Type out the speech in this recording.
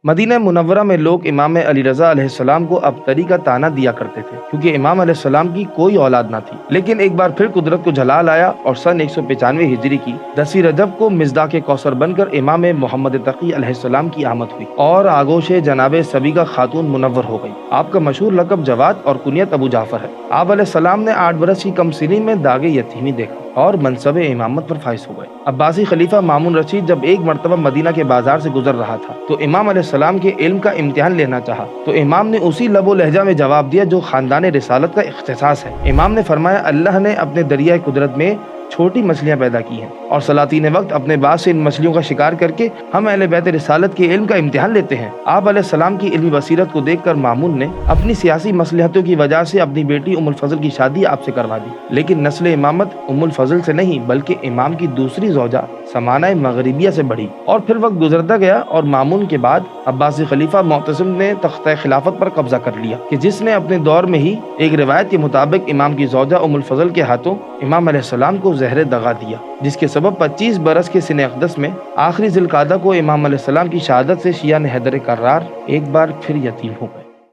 مدینہ منورہ میں لوگ امام علی رضا علیہ السلام کو ابتری کا طعنہ دیا کرتے تھے کیونکہ امام علیہ السلام کی کوئی اولاد نہ تھی، لیکن ایک بار پھر قدرت کو جلال آیا اور سن 195 ہجری کی 10 رجب کو مصداق کوثر بن کر امام محمد تقی علیہ السلام کی آمد ہوئی اور آغوش جناب سبیکہ خاتون منور ہو گئی۔ آپ کا مشہور لقب جواد اور کنیت ابو جعفر ہے۔ آپ علیہ السلام نے 8 برس کی کم سنی میں داغ یتیمی دیکھا اور منصب امامت پر فائز ہو گئے۔ عباسی خلیفہ مامون رشید جب ایک مرتبہ مدینہ کے بازار سے گزر رہا تھا تو امام علیہ السلام کے علم کا امتحان لینا چاہا، تو امام نے اسی لب و لہجہ میں جواب دیا جو خاندان رسالت کا اختصاص ہے۔ امام نے فرمایا، اللہ نے اپنے دریائے قدرت میں چھوٹی مچھلیاں پیدا کی ہیں اور سلاطین وقت اپنے بعد سے ان مچھلیوں کا شکار کر کے ہم اہل بیت رسالت کے علم کا امتحان لیتے ہیں۔ آپ علیہ السلام کی علمی بصیرت کو دیکھ کر مامون نے اپنی سیاسی مصلحتوں کی وجہ سے اپنی بیٹی ام الفضل کی شادی آپ سے کروا دی، لیکن نسل امامت ام الفضل سے نہیں بلکہ امام کی دوسری زوجہ سمانہ مغربیہ سے بڑھی۔ اور پھر وقت گزرتا گیا اور مامون کے بعد عباسی خلیفہ معتصم نے تختہ خلافت پر قبضہ کر لیا کہ جس نے اپنے دور میں ہی ایک روایت کے مطابق امام کی زوجہ ام الفضل کے ہاتھوں امام علیہ السلام کو زہر دغا دیا، جس کے سبب 25 برس کے سن اقدس میں آخری ذی القعدہ کو امام علیہ السلام کی شہادت سے شیعہ حیدر کرار ایک بار پھر یتیم ہو گئے۔